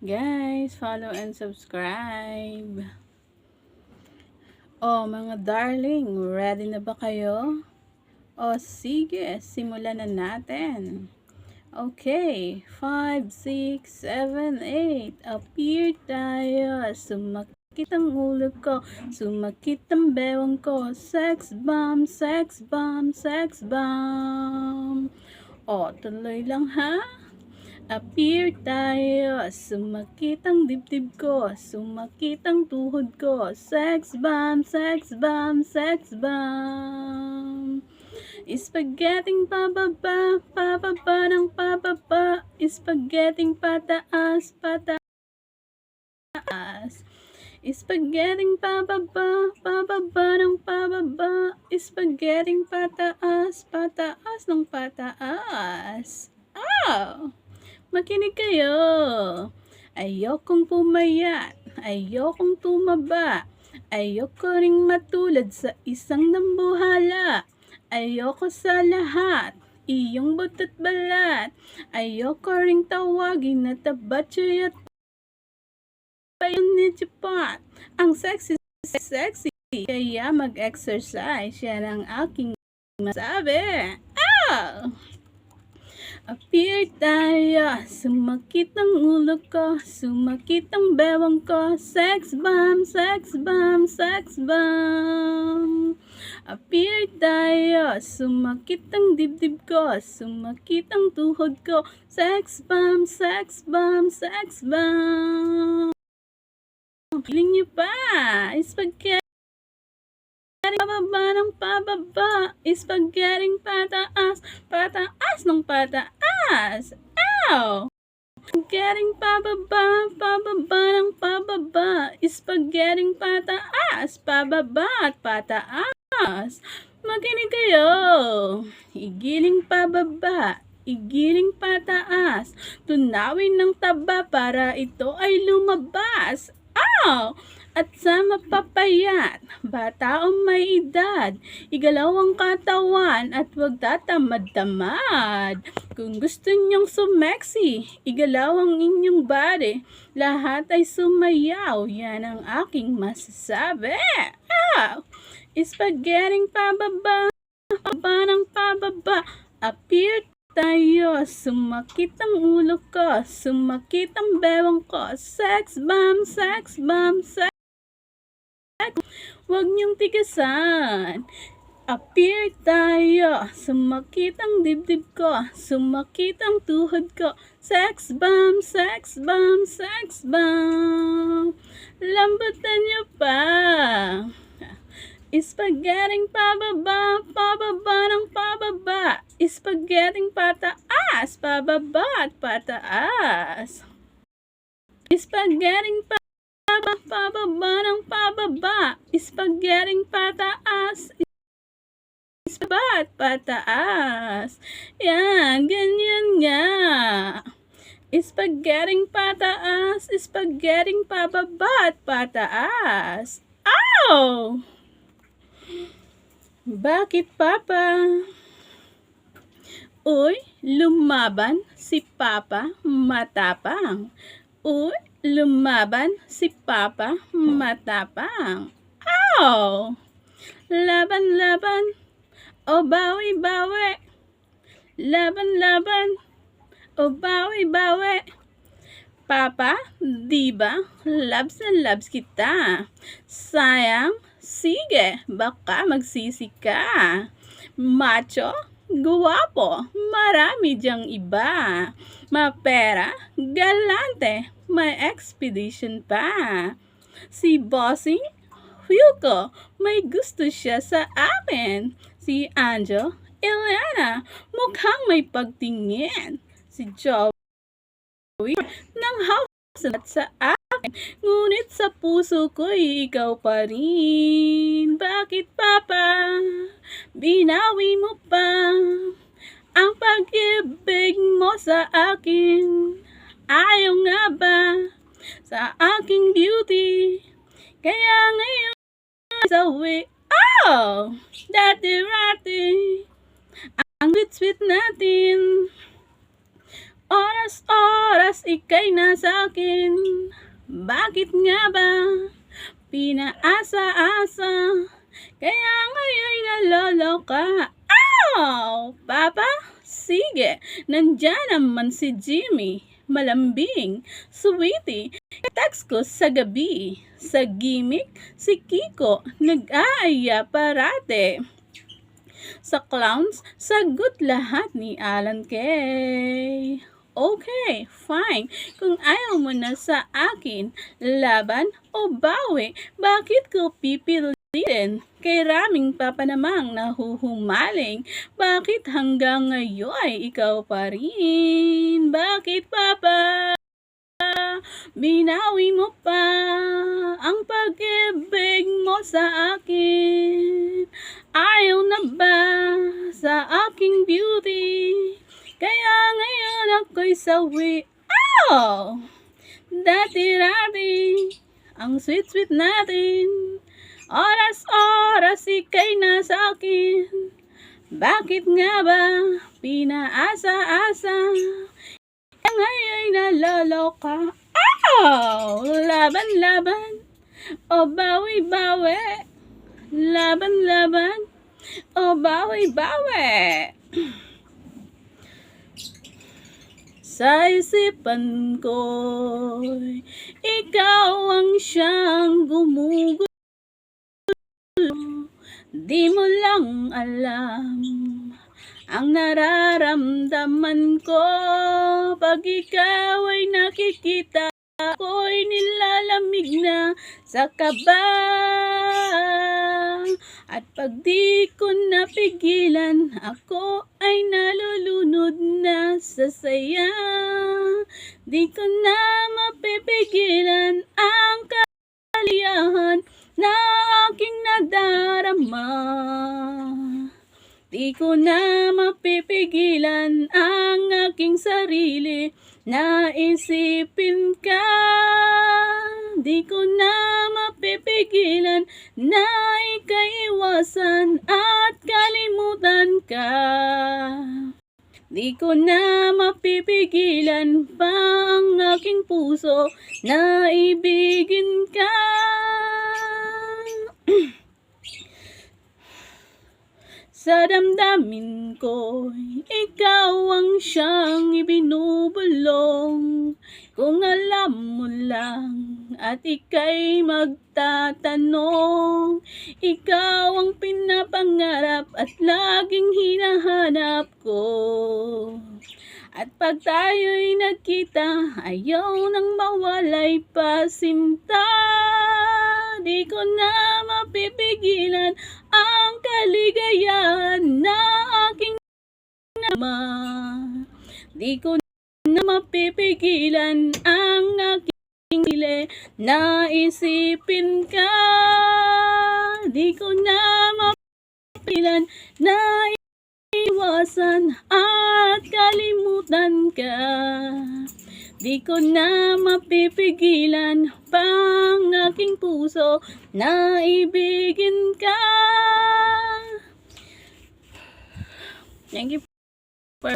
Guys, follow and subscribe. Oh, mga darling, ready na ba kayo? O sige, simulan na natin. Okay, 5, 6, 7, 8. Appear tayo. Sumakit ang ulo ko. Sumakit ang bewang ko. Sex bomb, sex bomb, sex bomb. O, tuloy lang ha. Appear tayo, sumakit ang dibdib ko, sumakit ang tuhod ko, sex bomb, sex bomb, sex bomb. Spaghetting pababa, pababa ng pababa, spaghetting pataas, pataas. Spaghetting pababa, pababa ng pababa, spaghetting pataas, pataas ng pataas. Oh! Makinig kayo. Ayokong pumayat. Ayokong tumaba. Ayoko ring matulad sa isang nambuhala. Ayoko sa lahat. Iyong butot balat. Ayoko ring tawagin na tabatsoy at payunichipat. Ang sexy, sexy. Kaya mag-exercise. Yan ang aking masabi. Ah! Appear tayo, sumakit ang ulo ko, sumakit ang bewang ko, sex bomb, sex bomb, sex bomb. Appear tayo, sumakit ang dibdib ko, sumakit ang tuhod ko, sex bomb, sex bomb, sex bomb. Feeling niyo pa, spaghetti. Pababa ng pababa, spaghetting pataas, pataas ng pataas. Ow! Spaghetting pababa, pababa ng pababa, spaghetting pataas, pababa at pataas. Makinig kayo. Igiling pababa, igiling pataas, tunawin ng taba para ito ay lumabas. Ow! At sa mapapayat, bata o may edad, igalaw ang katawan at huwag tatamad-tamad. Kung gusto nyong sumexy, igalaw ang inyong body, lahat ay sumayaw, yan ang aking masasabi. Ah! Spaghetting pababa, pababa ng pababa, appear tayo, sumakit ang ulo ko, sumakit ang bewang ko, sex bomb, sex bomb, sex. Huwag niyong tigasan. Appear tayo. Sumakit ang dibdib ko. Sumakit ang tuhod ko. Sex bomb, sex bomb, sex bomb. Lambutan niyo pa. Spaghetting pababa, pababa ng pababa. Spaghetting pataas, pababa at pataas. Spaghetting pababa ng pababa, spaghetting pataas, ispat pataas. Yan, ganyan nga. Spaghetting pataas, spaghetting pababa at pataas. Ow! Bakit, Papa? Uy, lumaban si Papa, matapang. Uy, lumaban si Papa, matapang. Ow! Laban-laban, o bawi-bawi. Laban-laban, o bawi-bawi. Papa, di ba? Labs na labs kita. Sayang, sige, baka magsisi ka. Macho, guwapo, marami diyang iba. Mapera, galante, may expedition pa. Si Bossing, feel ko, may gusto siya sa akin. Si Anjo, Elena, mukhang may pagtingin. Si Joey, nang hawak sa akin. Ngunit sa puso ko'y ikaw pa rin. Bakit, Papa? Binawi mo pa ang pag-ibig mo sa akin. Ayaw nga ba sa aking beauty? Kaya ngayon sawi. Oh! Dati-rati ang sweet-sweet natin. Oras-oras oras ika'y nasa akin. Bakit nga ba pinaasa-asa? Kaya ngayon naloloka. Ow! Papa? Sige, nandyan naman si Jimmy. Malambing, sweetie. Text ko sa gabi. Sa gimmick, si Kiko nag-aaya parate. Sa clowns, sagot lahat ni Alan Kay. Okay, fine. Kung ayaw mo na sa akin, laban o bawi, bakit ko pipilitin? Kay raming papa namang nahuhumaling, bakit hanggang ngayon ikaw pa rin? Bakit papa? Binawi mo pa ang pag-ibig mo sa akin. Ayaw na ba sa aking beauty? Kaya ngayon ako'y sawi. Oh! Dati-dati ang sweet-sweet natin. Oras-oras ika'y nasa akin. Bakit nga ba pinaasa-asa? Kaya ngayon'y naloloka. Oh! Laban-laban o bawi-bawi. Laban-laban o bawi-bawi. Sa isipan ko'y ikaw ang siyang gumugulo. Di mo lang alam ang nararamdaman ko. Pag ikaw ay nakikita, ako'y nilalamig na sa kaba. At pag di ko napigilan, ako ay nalulunod na sa saya. Di ko na mapipigilan ang kaliyahan na aking nadarama. Di ko na mapipigilan ang aking sarili na isipin ka. Di ko na mapipigilan na ikaiwasan at kalimutan ka. Di ko na mapipigilan pa ang aking puso na ibigin ka. Sa damdamin ko, ikaw ang siyang ibinubulong. Kung alam mo lang at ika'y magtatanong, ikaw ang pinapangarap at laging hinahanap ko. At pag tayo'y nagkita, ayaw nang mawalay pa sinta. Di ko na mapipigilan ang kaligayahan na aking naman. Di ko na mapipigilan ang aking hili na isipin ka. Di ko na mapipigilan na iwasan at kalimutan ka. Di ko na mapipigilan pang aking puso na ibigin ka. Thank you for